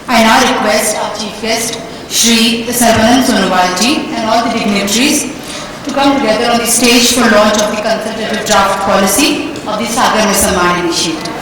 I now request our chief guest, Shri Sarvanand Sonowalji, and all the dignitaries to come together on the stage for launch of the consultative draft policy of the Sagar Mein Samman initiative.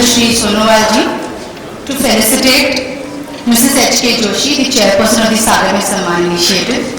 Shri Sonowalji to felicitate Mrs. H.K. Joshi, the chairperson of the Sagar Mein Samman initiative.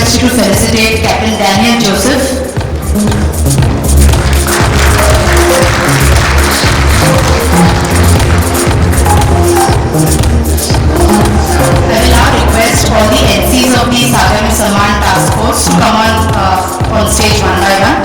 To felicitate Captain Daniel Joseph. I will now request all the NCs of the Sagar Mein Samman task force to come on stage one by one.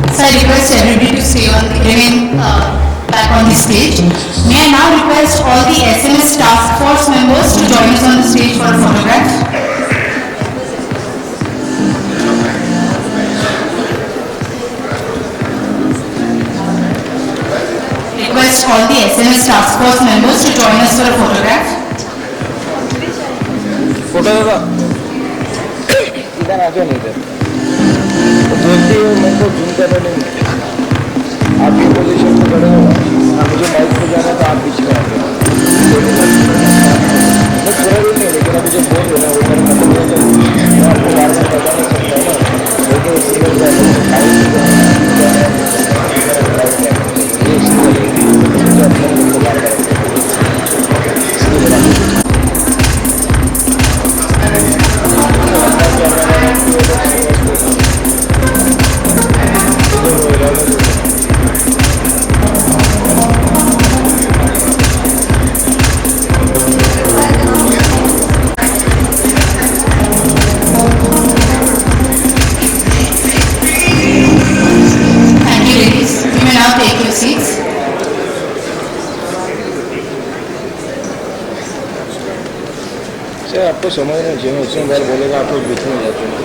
So I request everybody to remain back on the stage. May I now request all the SMS task force members to join us on the stage for a photograph. Request all the SMS task force members to join us for a photograph. इधर आके नहीं थे देखते हुए मेरे को zoom करने नहीं मिलता आपकी पोजीशन में खड़े हो मुझे माइक पे जाना तो आप बीच में आ गए मैं थोड़ा भी नहीं लेकिन अभी जो बोल रहे हैं वो मेरे मतलब है तो मैं आपको बार बार बता नहीं सकता ना लेकिन single Thank you, ladies. You may now take your seats. Sir आपको समझना चाहिए उसमें बार बोलेगा आप लोग बीच में जाते हैं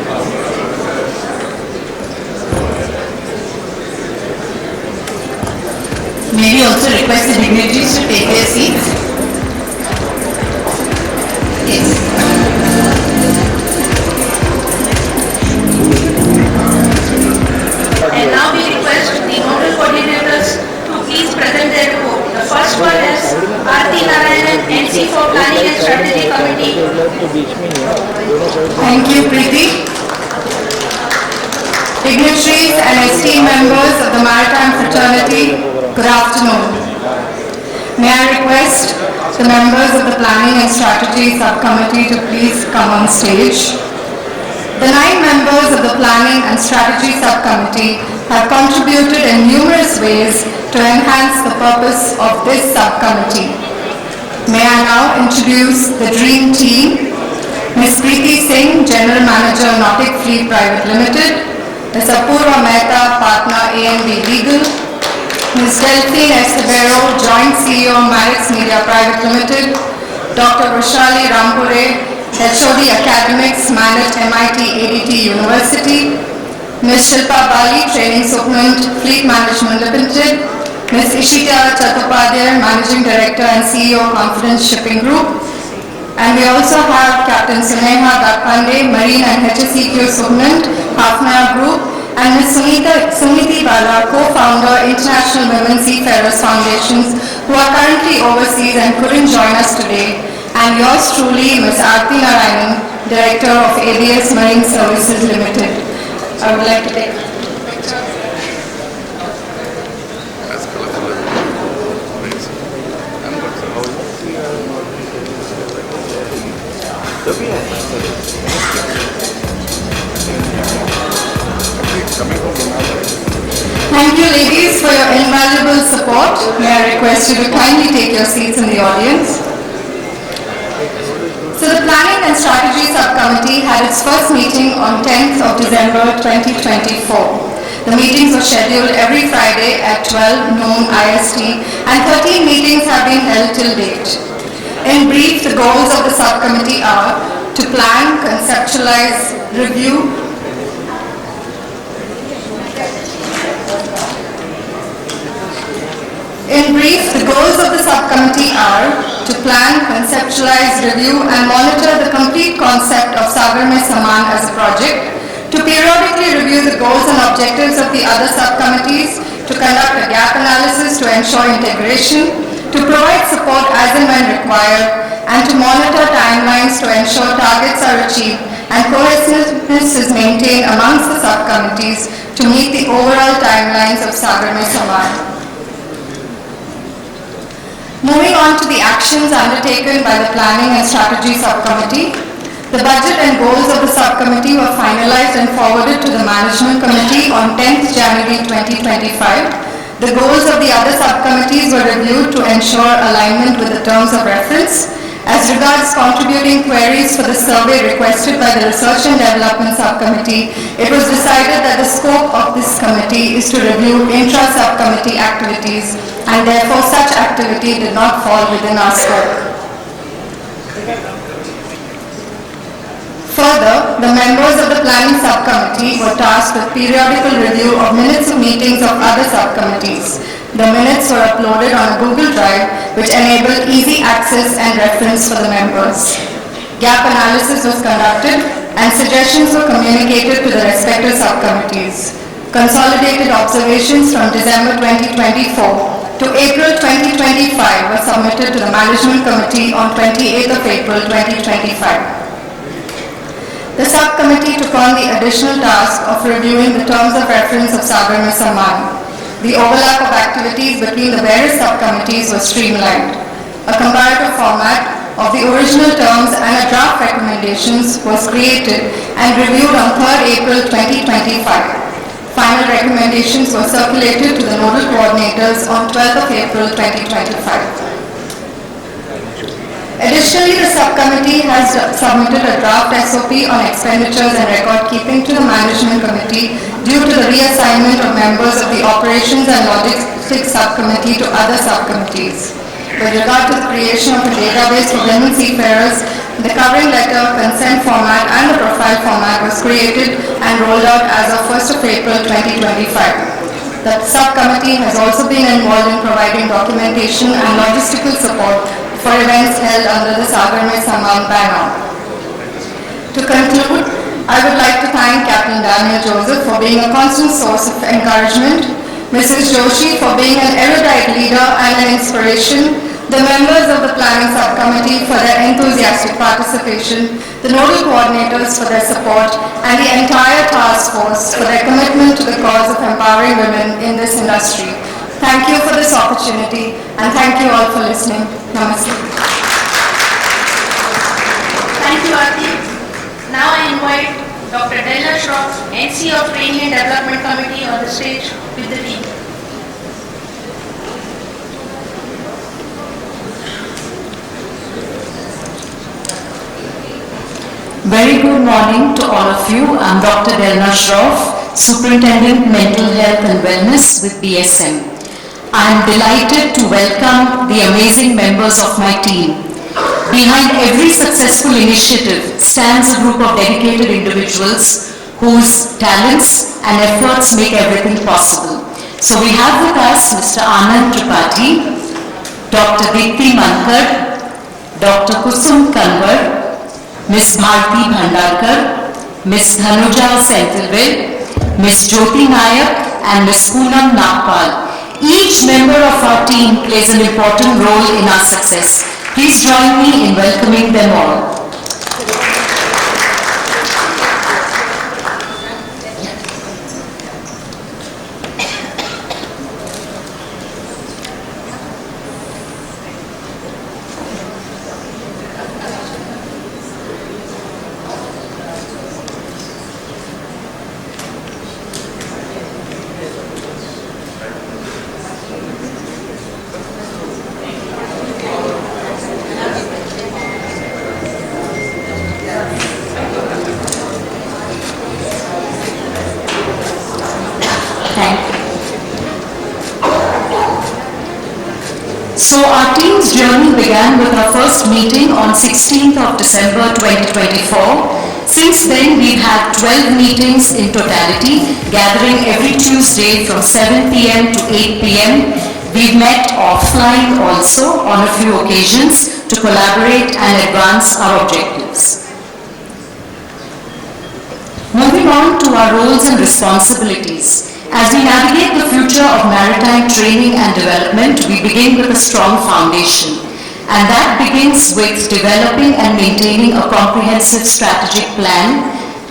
May we also request the dignitaries to take their seats? Yes. And now we request the nodal coordinators to please present their report. The first one is Aarti Narayanan, NC for Planning and Strategy Committee. तो बीच में ही है दोनों side Thank you, Preeti. Dignitaries and esteemed members of the Maritime Fraternity, good afternoon. May I request the members of the Planning and Strategy Subcommittee to please come on stage. The 9 members of the Planning and Strategy Subcommittee have contributed in numerous ways to enhance the purpose of this subcommittee. May I now introduce the dream team. Ms. Preeti Singh, General Manager, Nautic Fleet Private Limited. Ms. Apurva Mehta, Partner, A&B Legal. Ms. Delphine Escobedo, Joint CEO, Marix Media Private Limited. Dr. Roshali Rampure, HOD Academics, Managed MIT ADT University. Ms. Shilpa Bali, Training Superintendent, Fleet Management Limited. Ms. Ishita Chattopadhyay, Managing Director and CEO, Confidence Shipping Group. And we also have Captain Suneha Gatpande, Marine and HSEQ Superintendent, Hafnia Group, and Ms. Suniti Bala, co-founder, International Women Seafarers Foundations, who are currently overseas and couldn't join us today. And yours truly, Ms. Aarti Narayanan, Director of ABS Marine Services Limited. I would like to take. That's colorful. Thanks. I'm good. How are you? Coming from Thank you, ladies, for your invaluable support. May I request you to kindly take your seats in the audience. So the Planning and Strategy Subcommittee had its first meeting on 10th of December 2024. The meetings were scheduled every Friday at 12 noon IST and 13 meetings have been held till date. In brief, the goals of the subcommittee are to plan, conceptualize, review, In brief, the goals of the subcommittee are to plan, conceptualize, review and monitor the complete concept of Sagar Mein Saman as a project, to periodically review the goals and objectives of the other subcommittees, to conduct a gap analysis to ensure integration, to provide support as and when required, and to monitor timelines to ensure targets are achieved and cohesiveness is maintained amongst the subcommittees to meet the overall timelines of Sagar Mein Saman. Moving on to the actions undertaken by the Planning and Strategy Subcommittee, the budget and goals of the subcommittee were finalized and forwarded to the Management Committee on 10th January 2025. The goals of the other subcommittees were reviewed to ensure alignment with the terms of reference. As regards contributing queries for the survey requested by the Research and Development Subcommittee, it was decided that the scope of this committee is to review intra-subcommittee activities, and therefore such activity did not fall within our scope. Further, the members of the Planning Subcommittee were tasked with periodical review of minutes of meetings of other subcommittees. The minutes were uploaded on a Google Drive, which enabled easy access and reference for the members. Gap analysis was conducted. and suggestions were communicated to the respective subcommittees. Consolidated observations from December 2024 to April 2025 were submitted to the Management Committee on 28th of April 2025. The subcommittee took on the additional task of reviewing the terms of reference of Sagar Samman. The overlap of activities between the various subcommittees was streamlined. A comparative format of the original terms and a draft recommendations was created and reviewed on 3rd April 2025. Final recommendations were circulated to the nodal coordinators on 12th of April 2025. Additionally, the subcommittee has submitted a draft SOP on expenditures and record keeping to the Management Committee due to the reassignment of members of the Operations and Logistics Subcommittee to other subcommittees. With regard to the creation of a database for women seafarers, the covering letter, consent format and the profile format was created and rolled out as of 1st of April 2025. The subcommittee has also been involved in providing documentation and logistical support for events held under the Sagar Samman banner. To conclude, I would like to thank Captain Daniel Joseph for being a constant source of encouragement, Mrs. Joshi for being an erudite leader and an inspiration, the members of the planning subcommittee for their enthusiastic participation, the nodal coordinators for their support, and the entire task force for their commitment to the cause of empowering women in this industry. Thank you for this opportunity and thank you all for listening. Namaste. Thank you, Aarti. Now I invite Dr. Delna Shroff, NC of Training and Development Committee on the stage with the team. Very good morning to all of you. I'm Dr. Delna Shroff, Superintendent Mental Health and Wellness with BSM. I'm delighted to welcome the amazing members of my team. Behind every successful initiative stands a group of dedicated individuals whose talents and efforts make everything possible. So we have with us Mr. Anand Tripathi, Dr. Deepthi Mankad, Dr. Kusum Kanwar, Ms. Bharti Bhandarkar, Ms. Dhanuja Senthilville, Ms. Jyoti Nayak and Ms. Poonam Nagpal. Each member of our team plays an important role in our success. Please join me in welcoming them all. So our team's journey began with our first meeting on 16th of December 2024. Since then, we've had 12 meetings in totality, gathering every Tuesday from 7 p.m. to 8 p.m. We've met offline also on a few occasions to collaborate and advance our objectives. Moving on to our roles and responsibilities. As we navigate the future of maritime training and development, we begin with a strong foundation. And that begins with developing and maintaining a comprehensive strategic plan.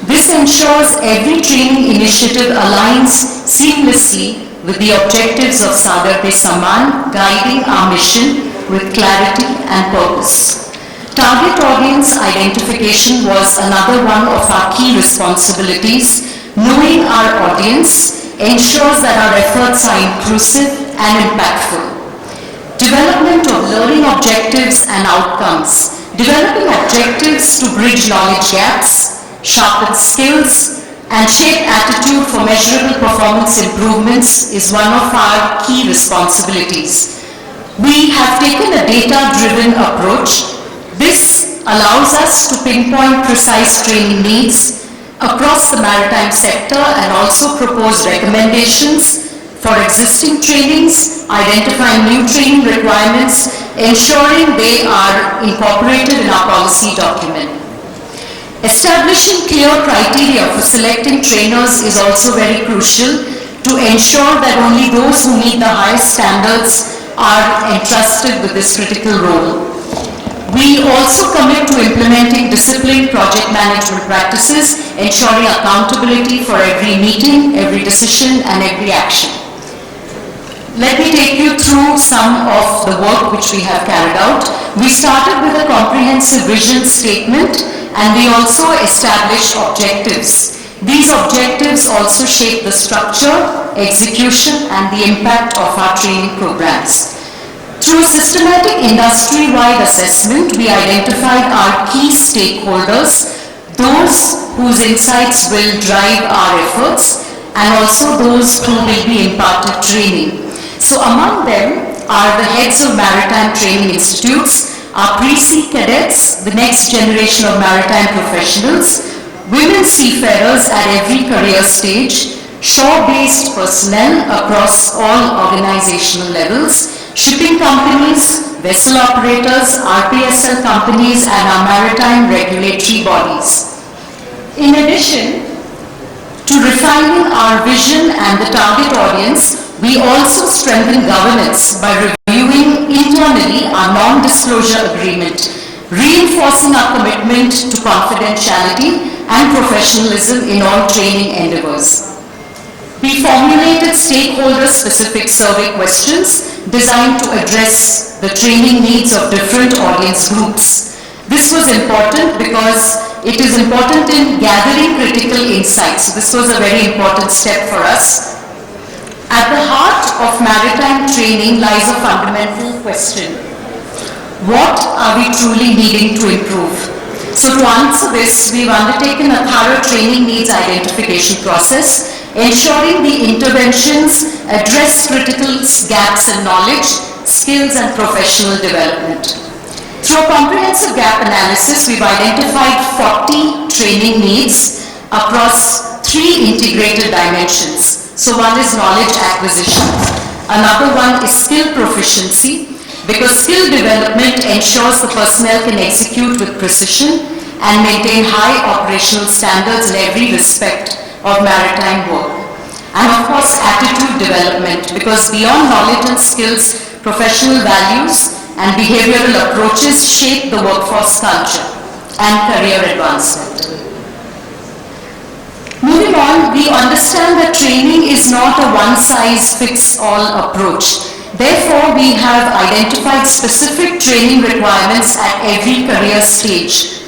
This ensures every training initiative aligns seamlessly with the objectives of Sagar Samman, guiding our mission with clarity and purpose. Target audience identification was another one of our key responsibilities. Knowing our audience ensures that our efforts are inclusive and impactful. Development of learning objectives and outcomes. Developing objectives to bridge knowledge gaps, sharpen skills, and shape attitude for measurable performance improvements is one of our key responsibilities. We have taken a data-driven approach. This allows us to pinpoint precise training needs across the maritime sector and also propose recommendations for existing trainings, identifying new training requirements, ensuring they are incorporated in our policy document. Establishing clear criteria for selecting trainers is also very crucial to ensure that only those who meet the highest standards are entrusted with this critical role. We also commit to implementing disciplined project management practices, ensuring accountability for every meeting, every decision, and every action. Let me take you through some of the work which we have carried out. We started with a comprehensive vision statement, and we also established objectives. These objectives also shape the structure, execution, and the impact of our training programs. Through systematic industry-wide assessment, we identified our key stakeholders, those whose insights will drive our efforts, and also those who will be imparted training. So among them are the heads of maritime training institutes, our pre-sea cadets, the next generation of maritime professionals, women seafarers at every career stage, shore-based personnel across all organizational levels, shipping companies, vessel operators, RPSL companies, and our maritime regulatory bodies. In addition to refining our vision and the target audience, we also strengthen governance by reviewing internally our non-disclosure agreement, reinforcing our commitment to confidentiality and professionalism in all training endeavors. We formulated stakeholder-specific survey questions designed to address the training needs of different audience groups. This was important because it is important in gathering critical insights. This was a very important step for us. At the heart of maritime training lies a fundamental question. What are we truly needing to improve? So to answer this, we've undertaken a thorough training needs identification process, ensuring the interventions address critical gaps in knowledge, skills, and professional development. Through a comprehensive gap analysis, we've identified 40 training needs across 3 integrated dimensions. So one is knowledge acquisition, another one is skill proficiency, because skill development ensures the personnel can execute with precision and maintain high operational standards in every respect of maritime work. And of course, attitude development, because beyond knowledge and skills, professional values and behavioral approaches shape the workforce culture and career advancement. Moving on, we understand that training is not a one-size-fits-all approach. Therefore, we have identified specific training requirements at every career stage.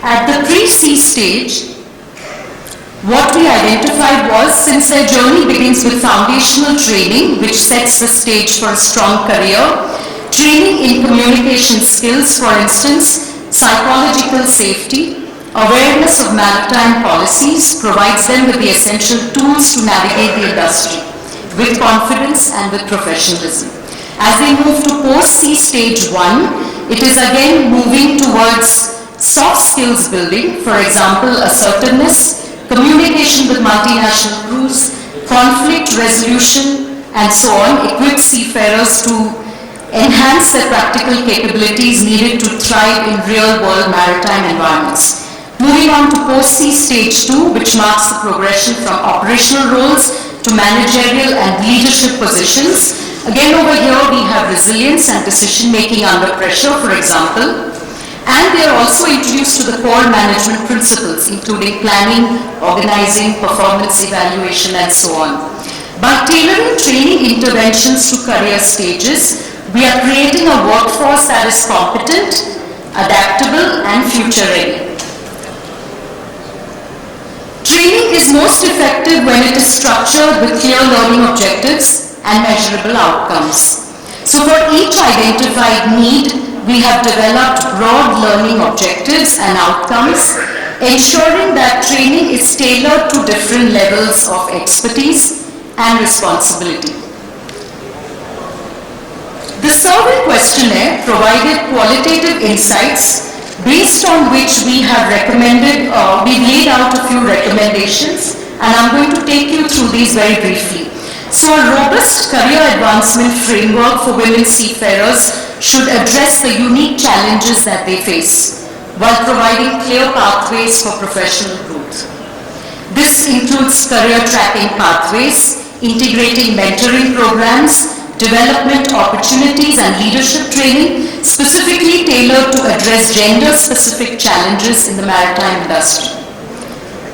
At the pre-sea stage, what we identified was, since their journey begins with foundational training, which sets the stage for a strong career, training in communication skills, for instance, psychological safety, awareness of maritime policies, provides them with the essential tools to navigate the industry with confidence and with professionalism. As they move to post-sea stage 1, it is again moving towards soft skills building, for example, assertiveness, communication with multinational crews, conflict resolution, and so on, equip seafarers to enhance their practical capabilities needed to thrive in real-world maritime environments. Moving on to post-sea stage 2, which marks the progression from operational roles to managerial and leadership positions. Again, over here we have resilience and decision-making under pressure, for example. And they are also introduced to the core management principles, including planning, organizing, performance evaluation, and so on. By tailoring training interventions to career stages, we are creating a workforce that is competent, adaptable, and future-ready. Training is most effective when it is structured with clear learning objectives and measurable outcomes. So for each identified need, we have developed broad learning objectives and outcomes, ensuring that training is tailored to different levels of expertise and responsibility. The survey questionnaire provided qualitative insights based on which we have recommended, we've laid out a few recommendations, and I'm going to take you through these very briefly. So a robust career advancement framework for women seafarers should address the unique challenges that they face. while providing clear pathways for professional growth. This includes career tracking pathways, integrating mentoring programs, development opportunities and leadership training specifically tailored to address gender-specific challenges in the maritime industry.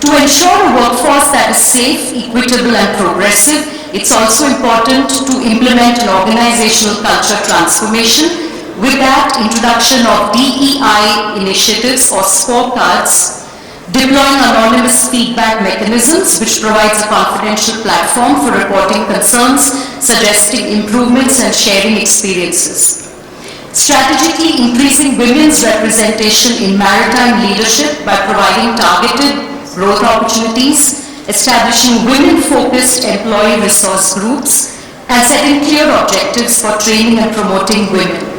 To ensure a workforce that is safe, equitable and progressive, it's also important to implement an organizational culture transformation. With that, introduction of DEI initiatives or scorecards, deploying anonymous feedback mechanisms which provides a confidential platform for reporting concerns, suggesting improvements and sharing experiences. Strategically increasing women's representation in maritime leadership by providing targeted growth opportunities, establishing women-focused employee resource groups, and setting clear objectives for training and promoting women.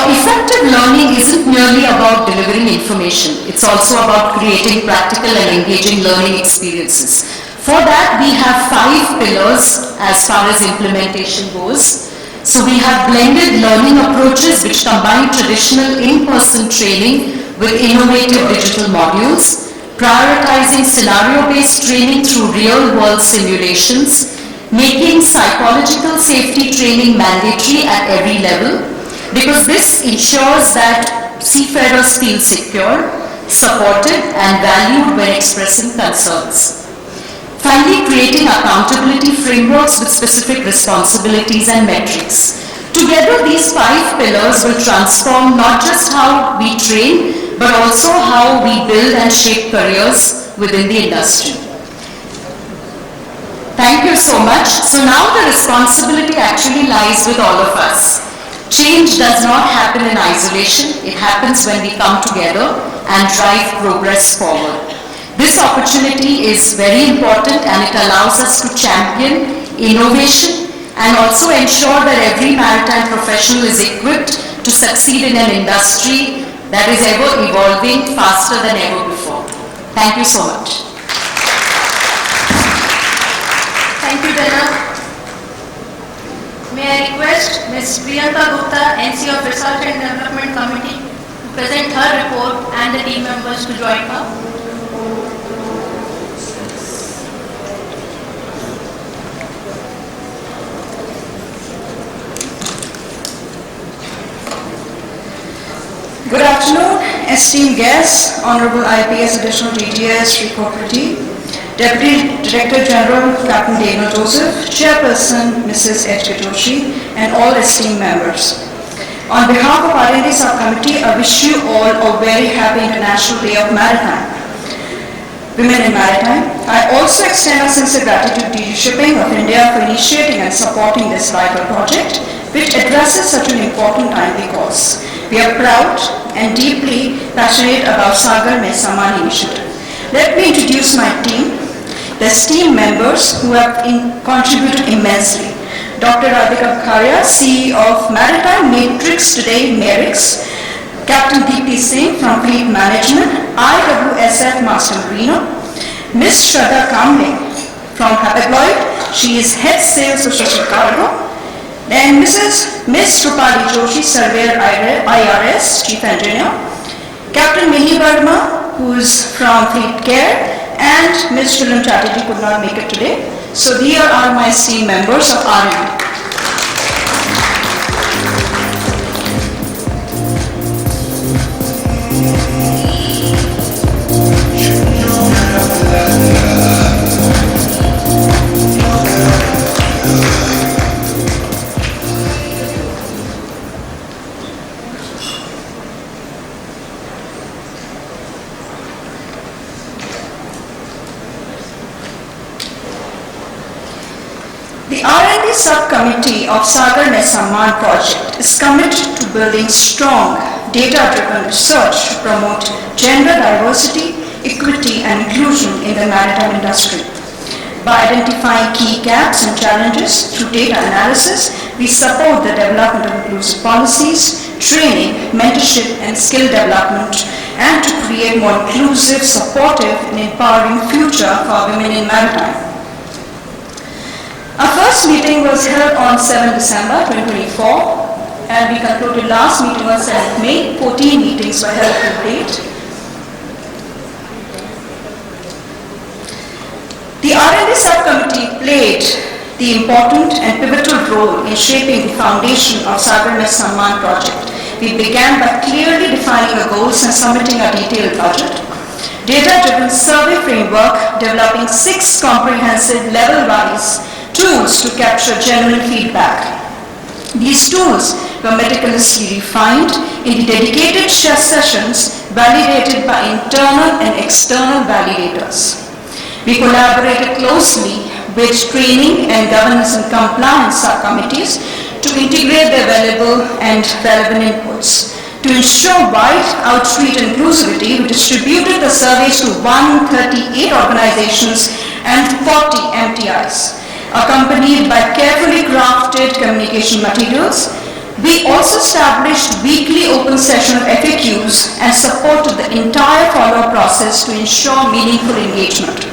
Effective learning isn't merely about delivering information, it's also about creating practical and engaging learning experiences. For that, we have 5 pillars as far as implementation goes. So we have blended learning approaches which combine traditional in-person training with innovative digital modules, prioritizing scenario-based training through real-world simulations, making psychological safety training mandatory at every level, because this ensures that seafarers feel secure, supported and valued when expressing concerns. Finally, creating accountability frameworks with specific responsibilities and metrics. Together, these 5 pillars will transform not just how we train, but also how we build and shape careers within the industry. Thank you so much. So now the responsibility actually lies with all of us. Change does not happen in isolation. It happens when we come together and drive progress forward. This opportunity is very important and it allows us to champion innovation and also ensure that every maritime professional is equipped to succeed in an industry that is ever evolving faster than ever before. Thank you so much. Thank you, Dana. May I request Ms. Priyanka Gupta, NC of Research and Development Committee, to present her report and the team members to join her. Good afternoon, esteemed guests, Honorable IPS Additional DGS Sri Kokriti, Deputy Director General Captain Dana Joseph, Chairperson Mrs. H.K. Joshi, and all esteemed members. On behalf of R&D Subcommittee, I wish you all a very happy International Day of Maritime. Women in Maritime. I also extend our sincere gratitude to DG Shipping of India for initiating and supporting this vital project, which addresses such an important timely cause. We are proud and deeply passionate about Sagar Mein Samman initiative. Let me introduce my team, the esteemed members who have contributed immensely. Dr. Radhika Bukharia, CEO of Maritime Matrix, today Merix. Captain Deepti Singh from Fleet Management, IWSF Master Marino. Ms. Shraddha Kamble from Hapagloyd, she is Head Sales of Social Cargo. Then Ms. Rupali Joshi, Surveyor IRS, Chief Engineer. Captain Mini Verma, who is from Fleet Care, and Ms. Chulan Chatterjee could not make it today. So these are my esteemed members of R&D. The R&D subcommittee of Sagar Mein Samman project is committed to building strong, data-driven research to promote gender diversity, equity and inclusion in the maritime industry. By identifying key gaps and challenges through data analysis, we support the development of inclusive policies, training, mentorship and skill development, and to create more inclusive, supportive and empowering future for women in maritime. Our first meeting was held on 7 December 2024. and we concluded last meeting on 7th May. 14 meetings were held to date. The R&D subcommittee played the important and pivotal role in shaping the foundation of Sagar Mein Samman project. We began by clearly defining our goals and submitting a detailed budget. Data-driven survey framework, developing 6 comprehensive level-wise tools to capture genuine feedback. These tools were meticulously refined in the dedicated sessions validated by internal and external validators. We collaborated closely with training and governance and compliance subcommittees to integrate the available and relevant inputs. To ensure wide outreach and inclusivity, we distributed the surveys to 138 organizations and 40 MTIs. Accompanied by carefully crafted communication materials, we also established weekly open session of FAQs and supported the entire follow-up process to ensure meaningful engagement.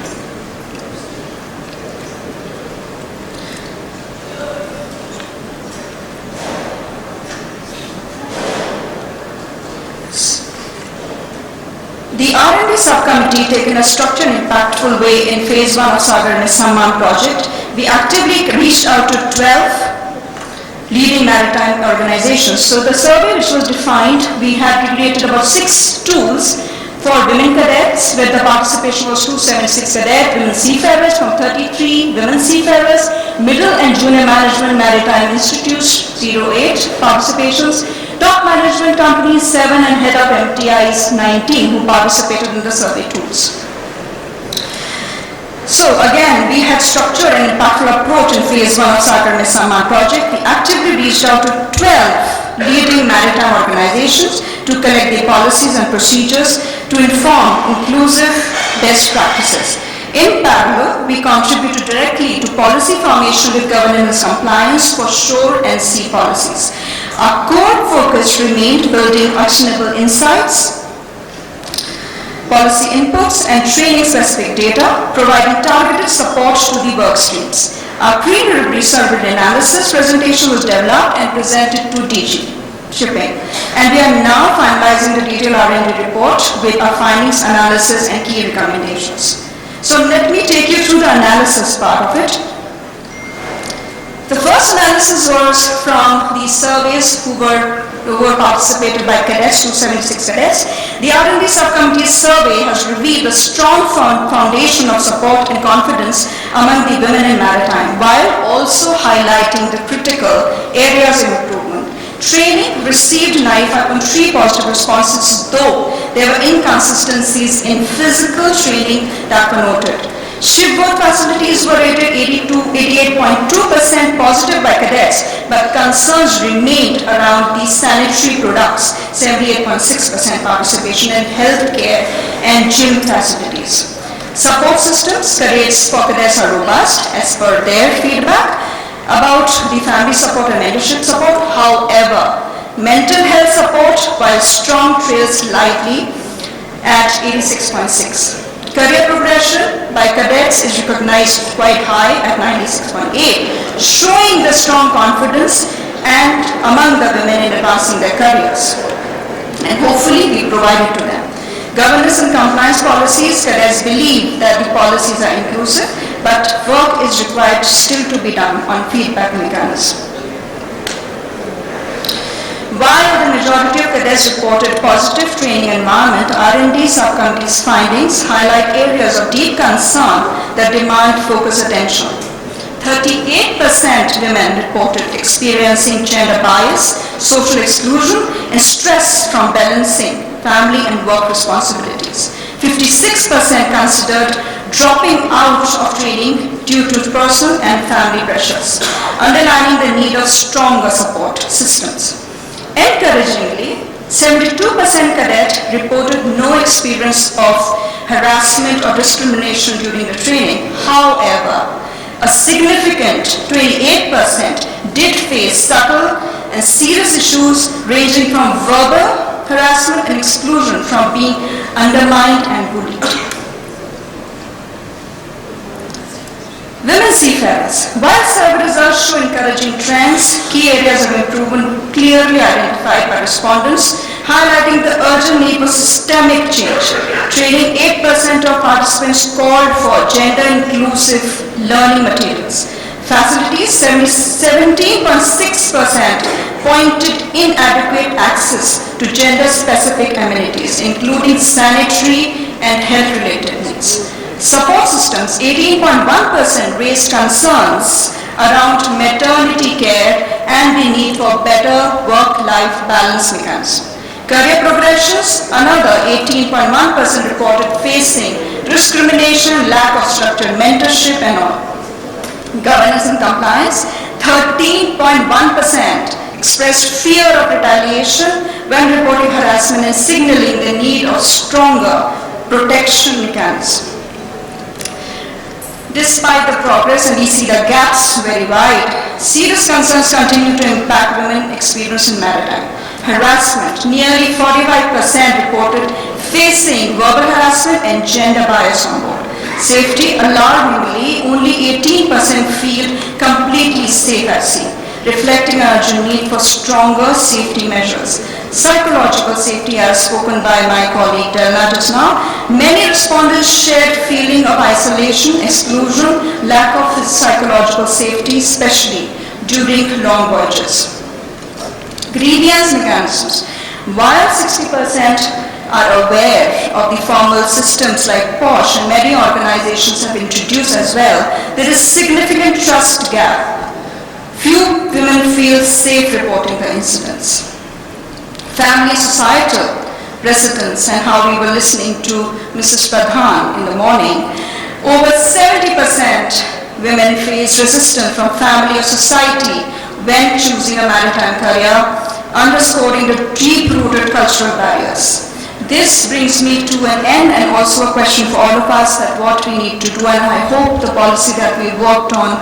The R&D subcommittee taken a structured and impactful way in phase 1 of Sagar Mein Samman project. We actively reached out to 12 leading maritime organizations. So the survey which was defined, we had created about 6 tools for women cadets, where the participation was 276 cadets, women seafarers from 33 women seafarers, middle and junior management maritime institutes 08 participations, top management companies 7 and head of MTIs 19 who participated in the survey tools. So again, we had structured an impactful approach in phase 1 of Sagar Mein Samman project. We actively reached out to 12 leading maritime organizations to collect their policies and procedures to inform inclusive best practices. In parallel, we contributed directly to policy formation with governance compliance for shore and sea policies. Our core focus remained building actionable insights, policy inputs, and training-specific data, providing targeted support to the work streams. Our pre-delivery survey analysis presentation was developed and presented to DG Shipping, and we are now finalizing the detailed R&D report with our findings, analysis, and key recommendations. So let me take you through the analysis part of it. The first analysis was from the surveys who were participated by cadets, 276 cadets. The R&D subcommittee's survey has revealed a strong foundation of support and confidence among the women in maritime, while also highlighting the critical areas of improvement. Training received 95.3 positive responses, though there were inconsistencies in physical training that were noted. Shipboard facilities were rated 88.2% positive by cadets, but concerns remained around the sanitary products, 78.6% participation in healthcare and gym facilities. Support systems for cadets are robust as per their feedback about the family support and mentorship support. However, mental health support, while strong, trails slightly at 86.6. Career progression by cadets is recognized quite high at 96.8, showing the strong confidence and among the women in advancing their careers. And hopefully we provide it to them. Governance and compliance policies, cadets believe that the policies are inclusive, but work is required still to be done on feedback mechanism. While the majority of cadets reported positive training environment, R&D subcommittee's findings highlight areas of deep concern that demand focused attention. 38% women reported experiencing gender bias, social exclusion, and stress from balancing family and work responsibilities. 56% considered dropping out of training due to personal and family pressures, underlining the need of stronger support systems. Encouragingly, 72% cadet reported no experience of harassment or discrimination during the training. However, a significant 28% did face subtle and serious issues ranging from verbal harassment and exclusion from being undermined and bullied. Women seafarers areas. While survey results show encouraging trends, key areas of improvement clearly identified by respondents, highlighting the urgent need for systemic change. Training, 8% of participants called for gender-inclusive learning materials. Facilities, 17.6% pointed inadequate access to gender-specific amenities, including sanitary and health-related needs. Support systems, 18.1% raised concerns around maternity care and the need for better work-life balance mechanisms. Career progressions, another 18.1% reported facing discrimination, lack of structured mentorship and all. Governance and compliance, 13.1% expressed fear of retaliation when reporting harassment and signaling the need of stronger protection mechanisms. Despite the progress, and we see the gaps very wide, serious concerns continue to impact women experienced in maritime. Harassment, nearly 45% reported facing verbal harassment and gender bias on board. Safety, alarmingly, only 18% feel completely safe at sea, reflecting an urgent need for stronger safety measures. Psychological safety, as spoken by my colleague Delna just now, many respondents shared feeling of isolation, exclusion, lack of psychological safety, especially during long voyages. Grievance mechanisms. While 60% are aware of the formal systems like POSH, and many organizations have introduced as well, there is significant trust gap. Few women feel safe reporting the incidents. Family, societal residents, and how we were listening to Mrs. Pradhan in the morning, over 70% women face resistance from family or society when choosing a maritime career, underscoring the deep-rooted cultural barriers. This brings me to an end and also a question for all of us that what we need to do, and I hope the policy that we worked on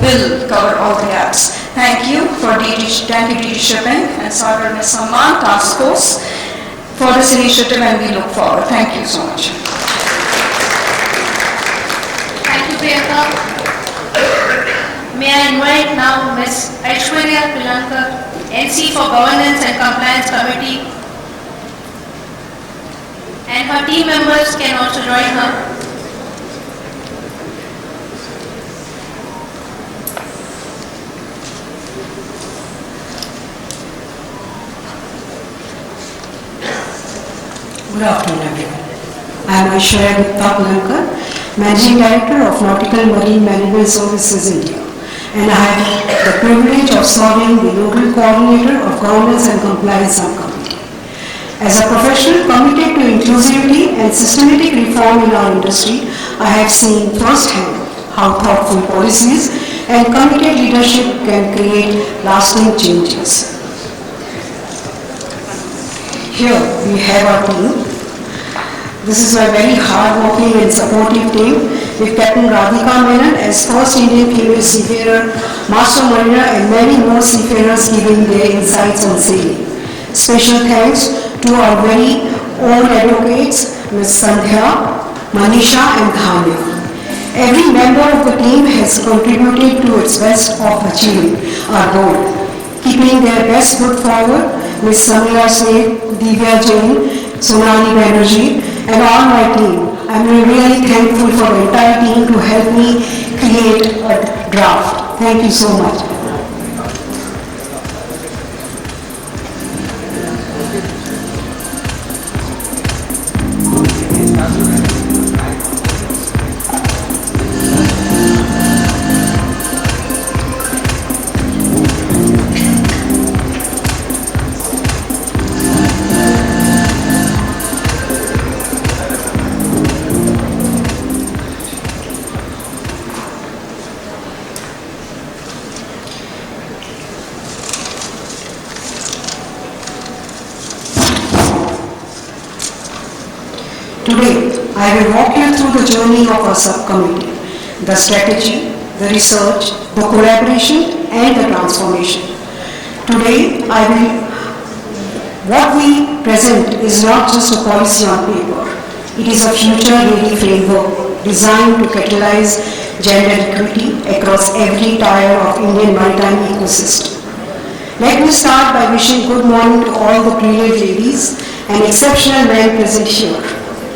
will cover all the gaps. Thank you DG Shipping and Sagar Samman Task Force for this initiative, and we look forward. Thank you so much. Thank you, Priyanka. May I invite now Ms. Aishwarya Pilankar, NC for Governance and Compliance Committee, and her team members can also join her. Good afternoon, everyone. I am Aishwarya Pilankar, Managing Director of Nautical Marine Management Services India, and I have the privilege of serving the Nodal Coordinator of Governance and Compliance Subcommittee. As a professional committed to inclusivity and systematic reform in our industry, I have seen firsthand how thoughtful policies and committed leadership can create lasting changes. Here we have our team. This is a very hard-working and supportive team with Captain Radhika Menon as first Indian female seafarer, Master Mariner, and many more seafarers giving their insights on sailing. Special thanks to our very own advocates, Ms. Sandhya, Manisha, and Dhanya. Every member of the team has contributed to its best of achieving our goal. Keeping their best foot forward, Ms. Samira Seth, Divya Jain, Sonali Banerjee, and all my team. I'm really thankful for the entire team to help me create a draft. Thank you so much. Today, I will walk you through the journey of our subcommittee, the strategy, the research, the collaboration, and the transformation. Today, what we present is not just a policy on paper. It is a future-ready framework designed to catalyze gender equity across every tier of Indian maritime ecosystem. Let me start by wishing good morning to all the brilliant ladies and exceptional men present here.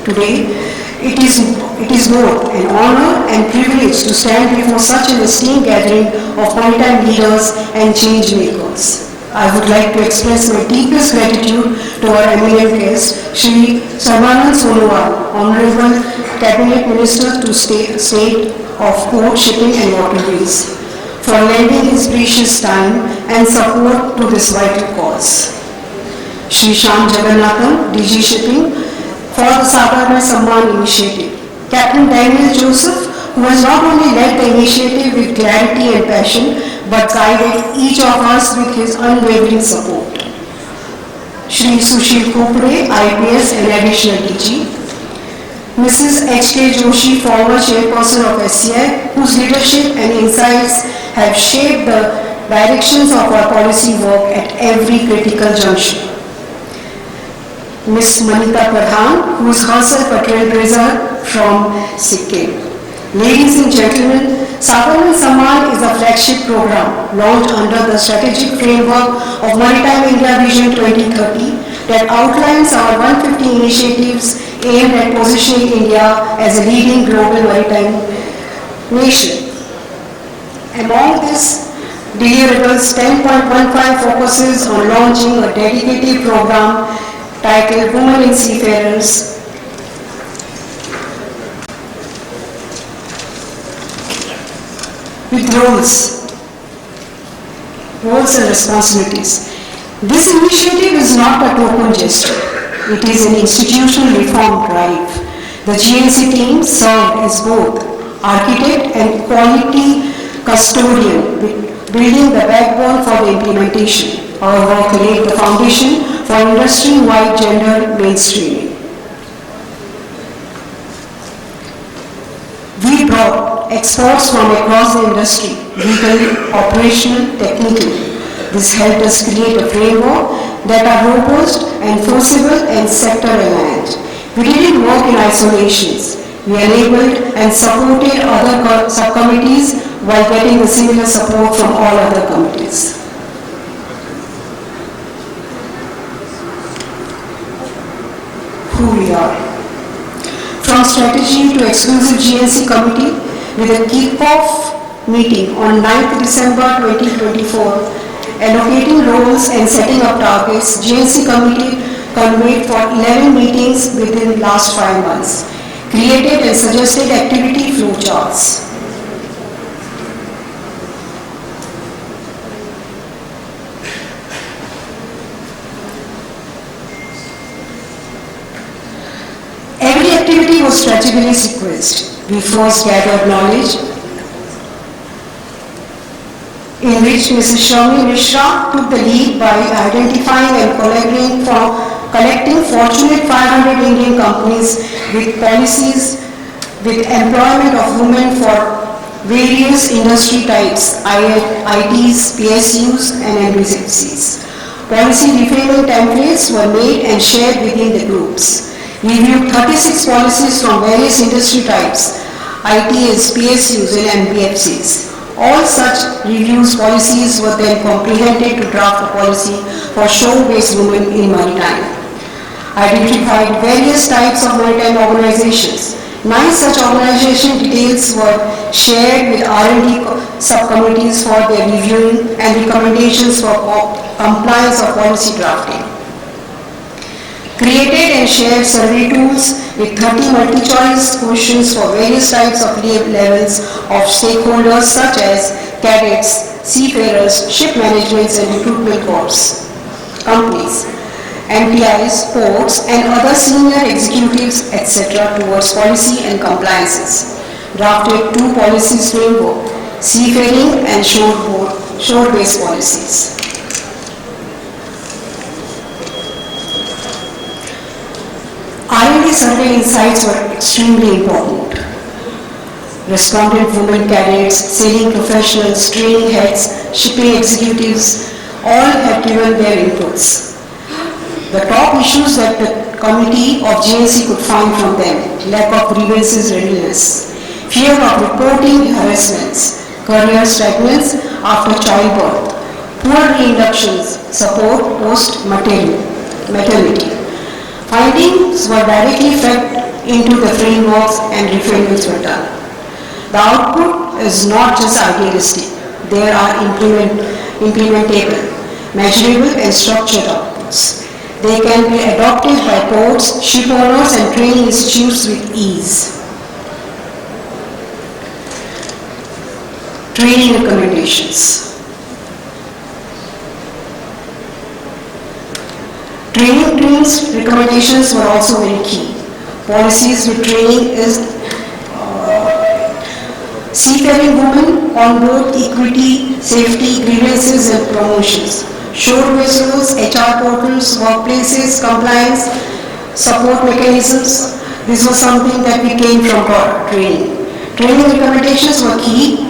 Today, it is both an honor and privilege to stand before such an esteemed gathering of maritime leaders and change makers. I would like to express my deepest gratitude to our eminent guest, Shri Sarbanand Sonowal, Honorable Cabinet Minister to State of Port, Shipping and Waterways, for lending his precious time and support to this vital cause. Shri Shyam Jagannathan, DG Shipping, for the Sagar Mein Samman initiative. Captain Daniel Joseph, who has not only led the initiative with clarity and passion, but guided each of us with his unwavering support. Shri Sushil Kopre, IPS and Additional DG. Mrs. H.K. Joshi, former chairperson of SCI, whose leadership and insights have shaped the directions of our policy work at every critical junction. Ms. Manita Pradhan, who is herself a trailblazer from Sikkim. Ladies and gentlemen, Sagar Mein Samman is a flagship program launched under the strategic framework of Maritime India Vision 2030 that outlines our 150 initiatives aimed at positioning India as a leading global maritime nation. Among these deliverables, 10.15 focuses on launching a dedicated program titled Women in Seafarers, with roles and responsibilities. This initiative is not a token gesture. It is an institutional reform drive. The GNC team served as both architect and quality custodian, building the backbone for the implementation. Our work laid the foundation for industry-wide gender mainstreaming. We brought experts from across the industry, legal, operational, technical. This helped us create a framework that are robust, enforceable, and sector-aligned. We didn't work in isolations. We enabled and supported other subcommittees while getting the similar support from all other committees. Who we are. From strategy to exclusive GNC committee, with a kick-off meeting on 9th December 2024, allocating roles and setting up targets, GNC committee convened for 11 meetings within the last 5 months, created and suggested activity flow charts. Every activity was strategically sequenced. We first gathered knowledge, in which Mrs. Sharmi Mishra took the lead by identifying and collecting fortunate 500 Indian companies with policies with employment of women for various industry types, ITs, PSUs and NBCCs. Policy reframing templates were made and shared within the groups. Reviewed 36 policies from various industry types, ITs, PSUs and NBFCs. All such reviews policies were then comprehended to draft a policy for shore-based women in maritime. Identified various types of maritime organizations. 9 such organization details were shared with R&D subcommittees for their reviewing and recommendations for compliance of policy drafting. Created and shared survey tools with 30 multi-choice questions for various types of levels of stakeholders such as cadets, seafarers, ship managements and recruitment corps, companies, MPIs, ports and other senior executives, etc. towards policy and compliances. Drafted 2 policies framework, seafaring and shore-based policies. R&D survey insights were extremely important. Respondent women cadets, sailing professionals, training heads, shipping executives, all have given their inputs. The top issues that the committee of GNC could find from them: lack of grievances readiness, fear of reporting harassments, career stagnance after childbirth, poor reinductions, support post-maternity. Findings were directly fed into the frameworks and refinements were done. The output is not just idealistic. There are implementable, measurable and structured outputs. They can be adopted by courts, ship owners and training institutes with ease. Training recommendations. Training teams recommendations were also very key. Policies with training is seafaring women on board, equity, safety, grievances and promotions. Shore vessels, HR portals, workplaces, compliance, support mechanisms. This was something that we came from training. Training recommendations were key.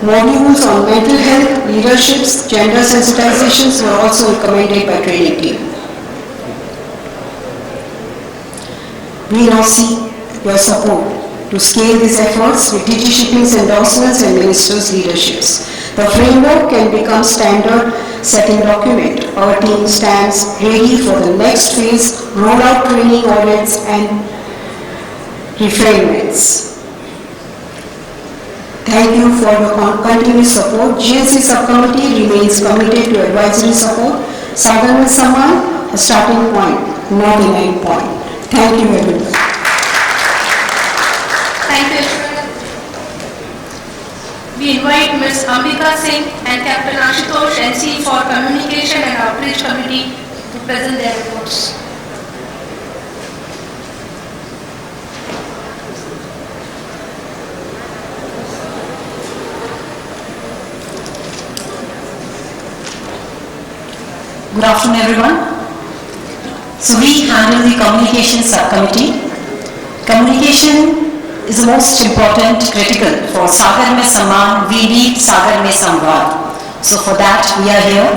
Modules on mental health, leaderships, gender sensitizations were also recommended by training team. We now seek your support to scale these efforts with DG Shipping's endorsements and ministers' leaderships. The framework can become standard setting document. Our team stands ready for the next phase, rollout training audits and refinements. Thank you for your continued support. GNC subcommittee remains committed to advisory support. Sagar Mein Samman, a starting point, not an end point. Thank you everyone. Thank you. We invite Ms. Ambika Singh and Captain Ashutosh NC for Communication and Outreach Committee to present their reports. Good afternoon, everyone. So we handle the communication subcommittee. Communication is the most important, critical for Sagar Mein Samman. We lead Sagar Mein Samvad. So for that, we are here.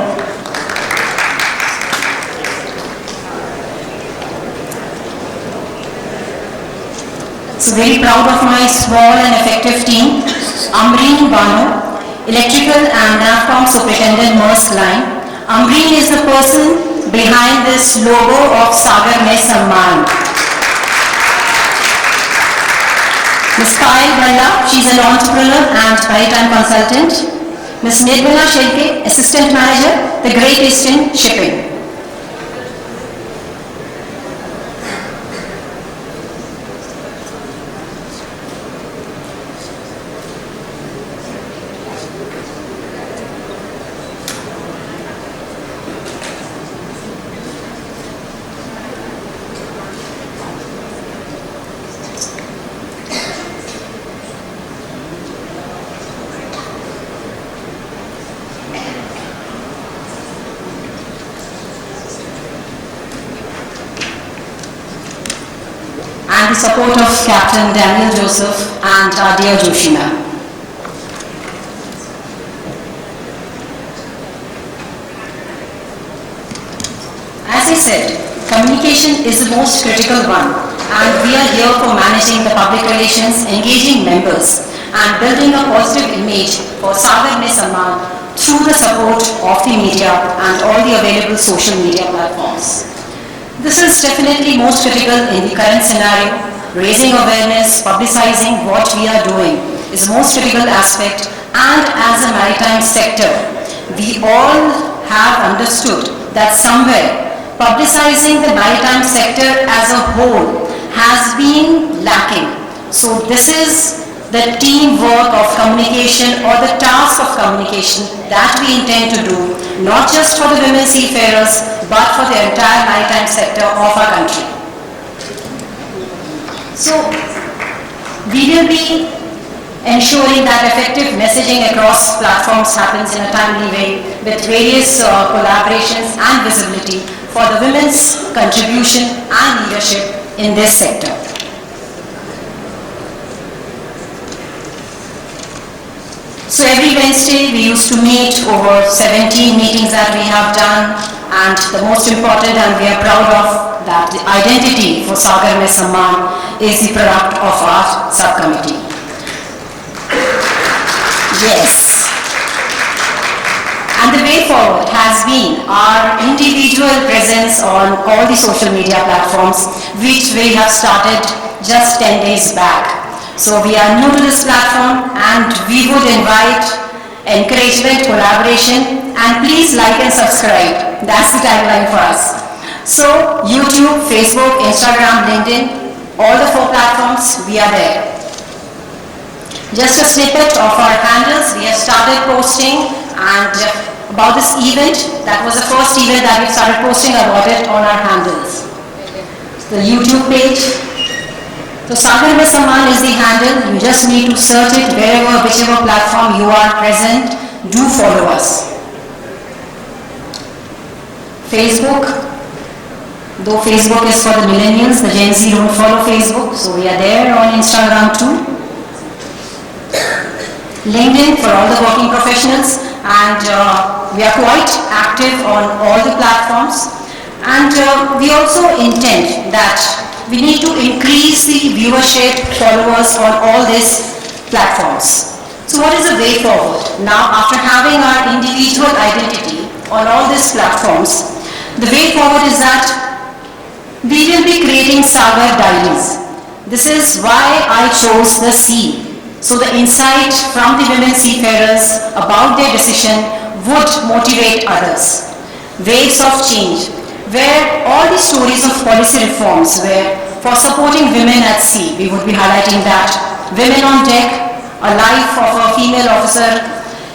So very proud of my small and effective team. Amreen Banu, Electrical and NAVCOM Superintendent Maersk Line. Amreen is the person behind this logo of Sagar Mein Samman. Ms. Payal Bhalla, she's an entrepreneur and maritime consultant. Ms. Nirmala Shelke, Assistant Manager, The Great Eastern Shipping. And the support of Captain Daniel Joseph and Adia Joshi ma'am. As I said, communication is the most critical one, and we are here for managing the public relations, engaging members, and building a positive image for Sagar Mein Samman through the support of the media and all the available social media platforms. This is definitely most critical in the current scenario. Raising awareness, publicizing what we are doing is the most critical aspect, and as a maritime sector, we all have understood that somewhere publicizing the maritime sector as a whole has been lacking. So this is the teamwork of communication or the task of communication that we intend to do, not just for the women seafarers, but for the entire maritime sector of our country. So we will be ensuring that effective messaging across platforms happens in a timely way with various collaborations and visibility for the women's contribution and leadership in this sector. So every Wednesday we used to meet, over 17 meetings that we have done, and the most important, and we are proud of, that the identity for Sagar Mein Samman is the product of our subcommittee. Yes. And the way forward has been our individual presence on all the social media platforms, which we have started just 10 days back. So we are new to this platform and we would invite encouragement, collaboration, and please like and subscribe. That's the tagline for us. So YouTube, Facebook, Instagram, LinkedIn, all the 4 platforms, we are there. Just a snippet of our handles, we have started posting and about this event, that was the first event that we started posting about it on our handles. The YouTube page. So Sagar Mein Samman is the handle, you just need to search it wherever, whichever platform you are present, do follow us. Facebook, though Facebook is for the millennials, the Gen Z don't follow Facebook, so we are there on Instagram too. LinkedIn for all the working professionals, and we are quite active on all the platforms, and we also intend that we need to increase the viewership, followers on all these platforms. So what is the way forward? Now after having our individual identity on all these platforms, the way forward is that we will be creating Sagar Diaries. This is why I chose the sea. So the insight from the women seafarers about their decision would motivate others. Waves of change, where all the stories of policy reforms were for supporting women at sea. We would be highlighting that. Women on deck, a life of a female officer,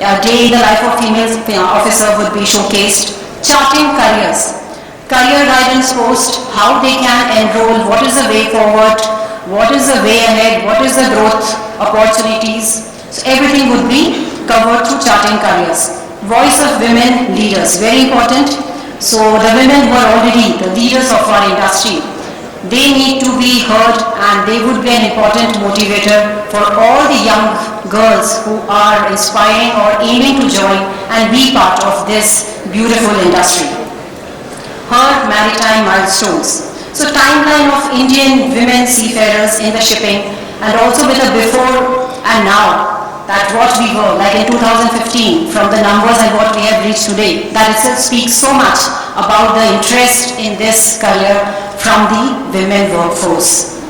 a day in the life of female officer would be showcased. Charting careers, career guidance post, how they can enroll, what is the way forward, what is the way ahead, what is the growth opportunities. So everything would be covered through charting careers. Voice of women leaders, very important. So the women who are already the leaders of our industry, they need to be heard and they would be an important motivator for all the young girls who are inspiring or aiming to join and be part of this beautiful industry. Her maritime milestones. So timeline of Indian women seafarers in the shipping, and also with a before and now, that what we were like in 2015 from the numbers and what we have reached today, that itself speaks so much about the interest in this career from the women workforce.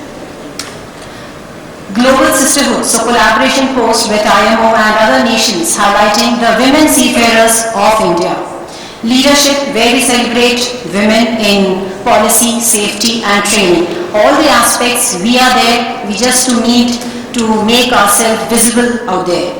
Global sisterhood, so collaboration post with IMO and other nations highlighting the women seafarers of India. Leadership, where we celebrate women in policy, safety and training. All the aspects, we are there, we just need to make ourselves visible out there.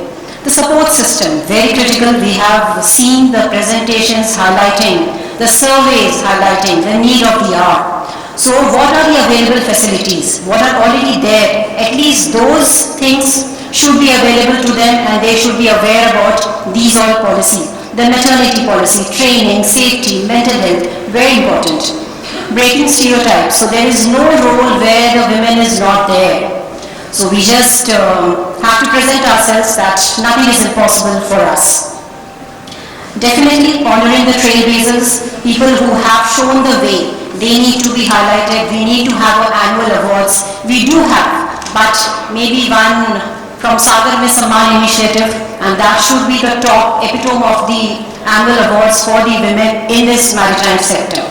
The support system, very critical. We have seen the presentations highlighting, the surveys highlighting the need of the hour. So what are the available facilities? What are already there? At least those things should be available to them and they should be aware about these all policies. The maternity policy, training, safety, mental health, very important. Breaking stereotypes, so there is no role where the women is not there. So we just have to present ourselves that nothing is impossible for us. Definitely honoring the trailblazers, people who have shown the way, they need to be highlighted. We need to have our annual awards. We do have, but maybe one from Sagar Mein Samman initiative, and that should be the top epitome of the annual awards for the women in this maritime sector.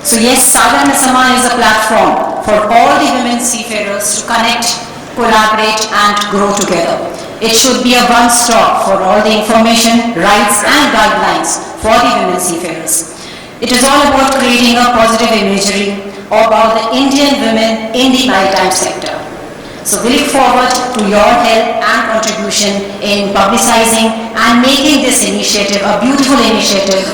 So yes, Sagar Mein Samman is a platform for all the women seafarers to connect, collaborate and grow together. It should be a one-stop for all the information, rights and guidelines for the women seafarers. It is all about creating a positive imagery about the Indian women in the maritime sector. So we look forward to your help and contribution in publicizing and making this initiative, a beautiful initiative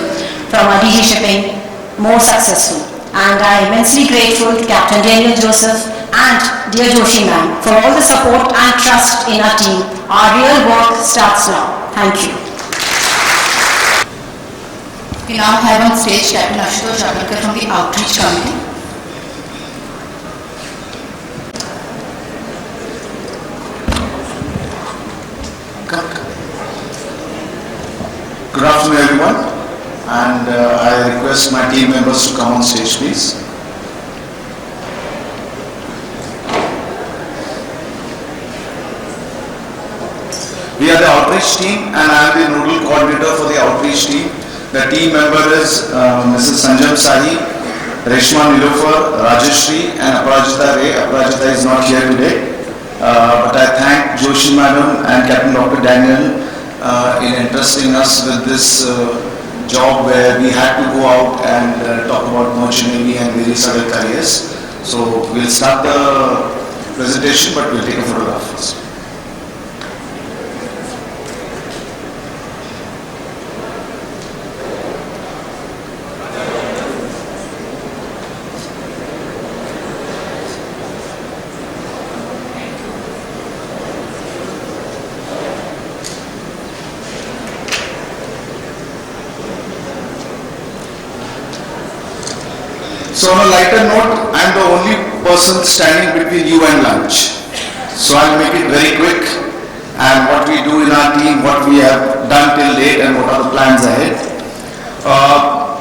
from DG Shipping, more successful. And I am immensely grateful to Captain Daniel Joseph and dear Joshi ma'am for all the support and trust in our team. Our real work starts now. Thank you. We now have on stage Captain Ashutosh Agarkar from the Outreach Committee. Good afternoon everyone, and I request my team members to come on stage please. We are the outreach team and I am the nodal coordinator for the outreach team. The team member is Mrs. Sanjam Sahi, Reshma Nilofar, Rajeshri and Aparajita Ray. Aparajita is not here today. But I thank Joshi Madam and Captain Dr. Daniel in entrusting us with this job where we had to go out and talk about merchant navy and various other careers. So we'll start the presentation, but we'll take a photograph first. So on a lighter note, I am the only person standing between you and lunch. So I'll make it very quick and what we do in our team, what we have done till date and what are the plans ahead.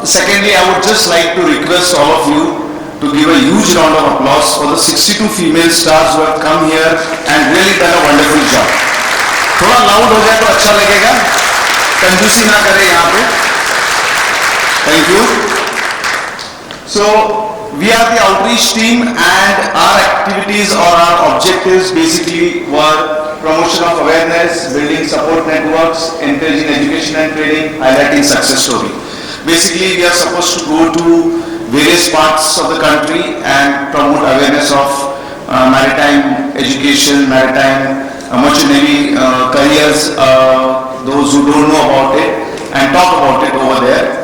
Secondly, I would just like to request all of you to give a huge round of applause for the 62 female stars who have come here and really done a wonderful job. थोड़ा loud हो जाए तो अच्छा लगेगा, कंजूसी ना करें यहाँ पे. Thank you. So, we are the outreach team and our activities or our objectives basically were promotion of awareness, building support networks, encouraging education and training, highlighting success story. Basically, we are supposed to go to various parts of the country and promote awareness of maritime education, maritime merchant navy careers, those who don't know about it, and talk about it over there.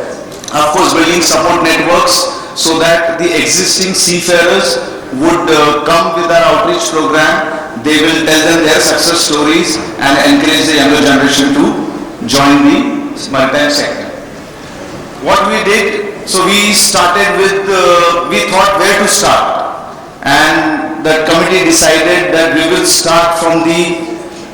Of course, building support networks so that the existing seafarers would come with our outreach program. They will tell them their success stories and encourage the younger generation to join the maritime sector. What we did, so we started with, we thought where to start, and the committee decided that we will start from the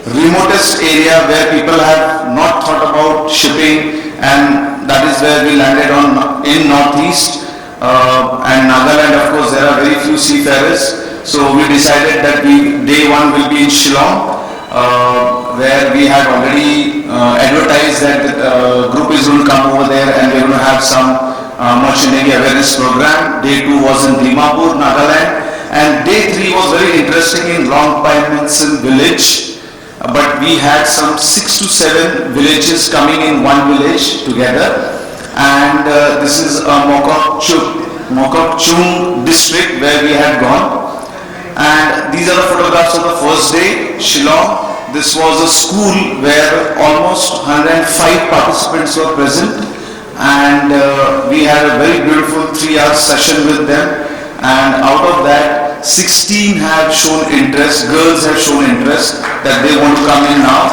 remotest area where people have not thought about shipping, and that is where we landed on in Northeast. And Nagaland, of course, there are very few seafarers. So we decided that day one will be in Shillong, where we had already advertised that the group is going to come over there and we're going to have some merchant navy awareness program. Day two was in Dimapur, Nagaland, and day three was very interesting in Long Pine-Manson village. But we had some 6 to 7 villages coming in one village together. And this is Mokokchung district where we had gone. And these are the photographs of the first day, Shillong. This was a school where almost 105 participants were present. And we had a very beautiful 3-hour session with them. And out of that, 16 have shown interest, girls have shown interest that they want to come in now.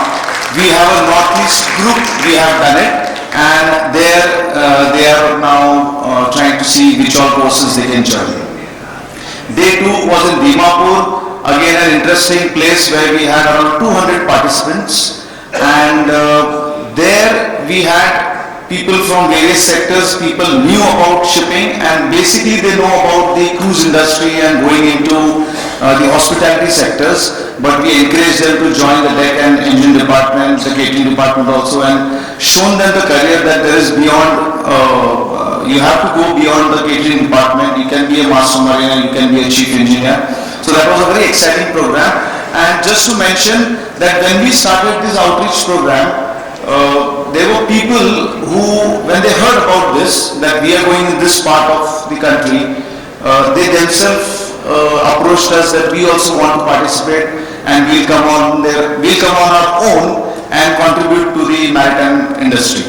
We have a Northeast group, we have done it. And they are now trying to see which all courses they can join. Day two was in Dimapur, again an interesting place where we had around 200 participants, and there we had people from various sectors. People knew about shipping and basically they know about the cruise industry and going into the hospitality sectors, but we encouraged them to join the deck and engine department, the catering department also, and shown them the career that there is beyond, you have to go beyond the catering department. You can be a master mariner, you can be a chief engineer. So that was a very exciting program. And just to mention that when we started this outreach program, there were people who, when they heard about this, that we are going in this part of the country, they themselves approached us that we also want to participate and we'll come on our own and contribute to the maritime industry.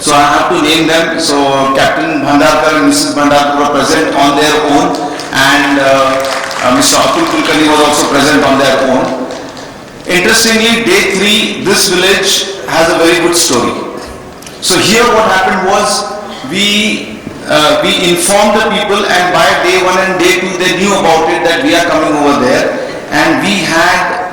So I have to name them. So Captain Bhandarkar and Mrs. Bhandarkar were present on their own, and Mr. Atul Kulkarni was also present on their own. Interestingly, day three, this village has a very good story. So here what happened was, we informed the people, and by day one and day two they knew about it that we are coming over there, and we had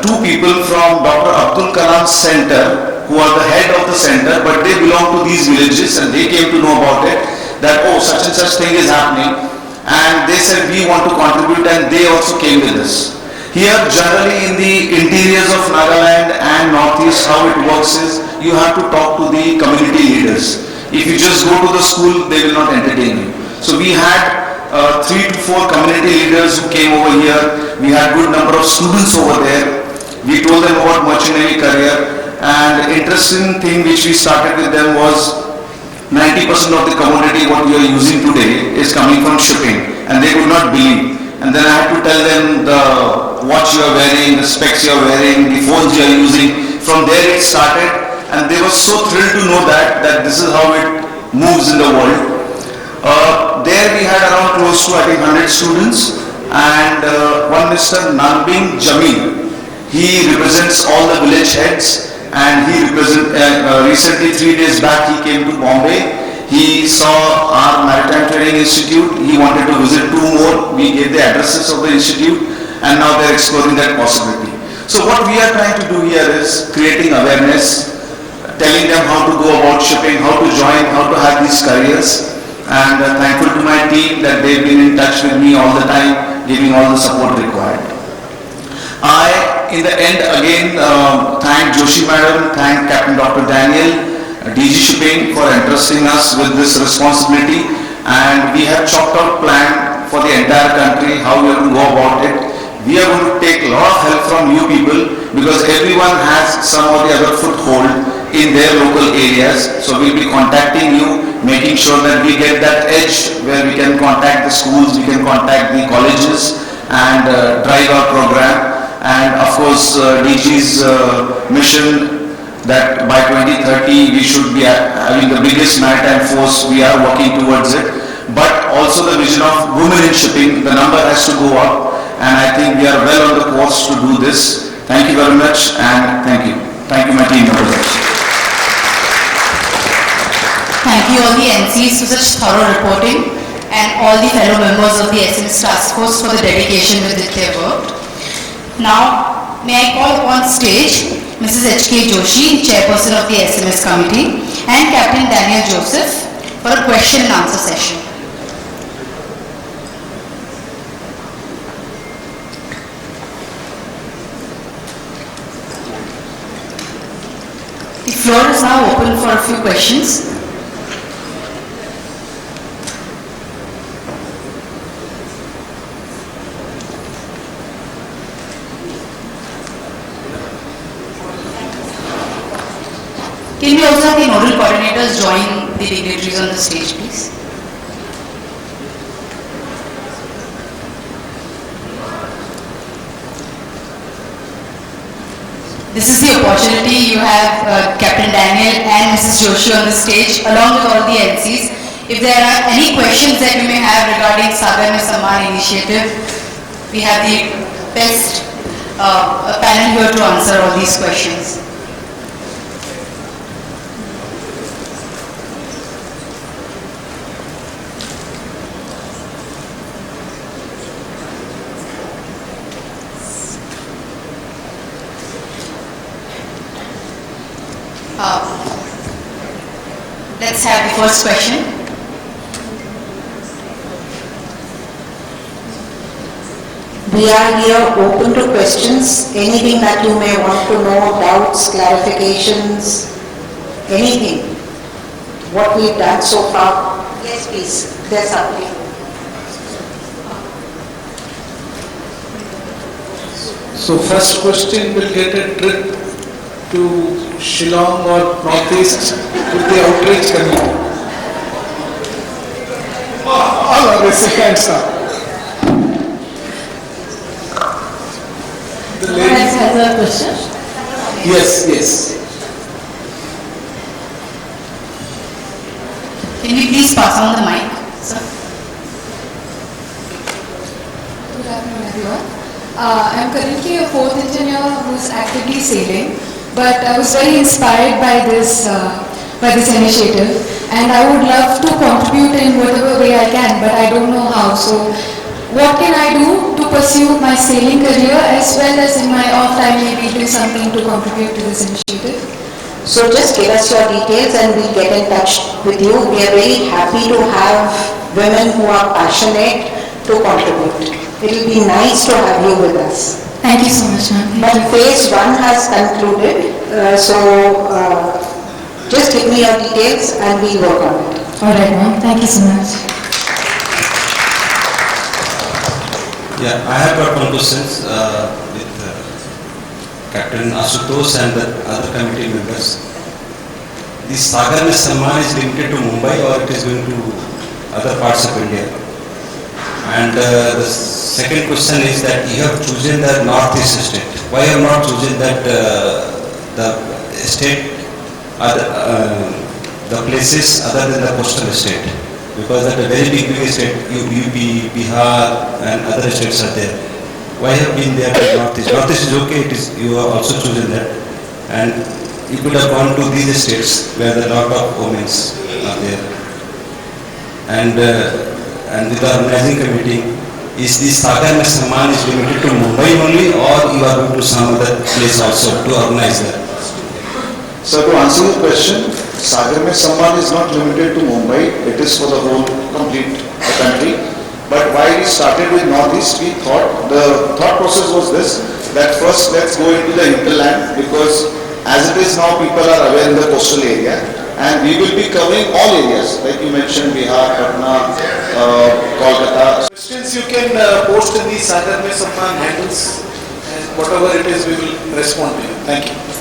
two people from Dr. Abdul Kalam Center who are the head of the center, but they belong to these villages and they came to know about it, that oh, such and such thing is happening, and they said we want to contribute, and they also came with us. Here, generally in the interiors of Nagaland and Northeast, how it works is you have to talk to the community leaders. If you just go to the school, they will not entertain you. So we had 3 to 4 community leaders who came over here. We had good number of students over there. We told them about Merchant Navy career, and the interesting thing which we started with them was 90% of the commodity what we are using today is coming from shipping, and they could not believe. And then I had to tell them the watch you are wearing, the specs you are wearing, the phones you are using. From there it started, and they were so thrilled to know that this is how it moves in the world. There we had around close to I think 100 students, and one Mr. Nalbing Jamil. He represents all the village heads, and he recently 3 days back he came to Bombay. He saw our Maritime Training Institute. He wanted to visit 2 more. We gave the addresses of the institute, and now they're exploring that possibility. So what we are trying to do here is creating awareness, telling them how to go about shipping, how to join, how to have these careers, and thankful to my team that they've been in touch with me all the time, giving all the support required. I, in the end, again thank Joshi Madam, thank Captain Dr. Daniel, DG Shipping for entrusting us with this responsibility, and we have chalked out plan for the entire country how we are going to go about it. We are going to take a lot of help from you people because everyone has some or the other foothold in their local areas. So we'll be contacting you, making sure that we get that edge where we can contact the schools, we can contact the colleges and drive our program. And of course DG's mission that by 2030 we should be having the biggest maritime force. We are working towards it, but also the vision of women in shipping, the number has to go up, and I think we are well on the course to do this. Thank you very much, and thank you my team members. Thank you all the NCs for such thorough reporting, and all the fellow members of the SMS task force for the dedication with which they have worked. Now, may I call upon stage Mrs. H.K. Joshi, Chairperson of the SMS Committee, and Captain Daniel Joseph for a question and answer session. The floor is now open for a few questions. Can we also have the nodal coordinators join the dignitaries on the stage, please? This is the opportunity. You have Captain Daniel and Mrs. Joshi on the stage along with all the NCs. If there are any questions that you may have regarding Sagar Mein Samman initiative, we have the best panel here to answer all these questions. Let's have the first question. We are here open to questions, anything that you may want to know, doubts, clarifications, anything. What we've done so far. Yes, please. There's something. So first question will get a trip to Shillong or Northeast with the outreach committee. All are raising hands up. The lady. Has a question? Yes. Can you please pass on the mic, sir? Good afternoon, everyone. I'm currently a 4th engineer who's actively sailing, but I was very inspired by this initiative, and I would love to contribute in whatever way I can, but I don't know how. So, what can I do to pursue my sailing career as well as in my off time maybe do something to contribute to this initiative? So just give us your details and we'll get in touch with you. We are very happy to have women who are passionate to contribute. It will be nice to have you with us. Thank you so much, ma'am. But phase 1 has concluded, just give me your details and we'll work on it. All right, ma'am. Thank you so much. Yeah, I have got one questions with Captain Ashutosh and the other committee members. The Sagar Mein Samman is limited to Mumbai or it is going to other parts of India? And the second question is that you have chosen the Northeast state. Why you have not chosen that the state, the places other than the coastal state? Because that a very big state, UP, Bihar and other states are there. Why have been there to Northeast? Northeast is okay, it is, you have also chosen that. And you could have gone to these states where the lot of women are there. And with the organizing committee, is the Sagar Mein Samman is limited to Mumbai only or you are going to some other place also to organize that? So to answer your question, Sagar Mein Samman is not limited to Mumbai, it is for the whole complete country. But why we started with Northeast, the thought process was this, that first let's go into the hinterland, because as it is now people are aware in the coastal area and we will be covering all areas like you mentioned, Bihar, Patna, Kolkata. Questions you can post in the Sagar Mein Samman handles, and whatever it is we will respond to you. Thank you.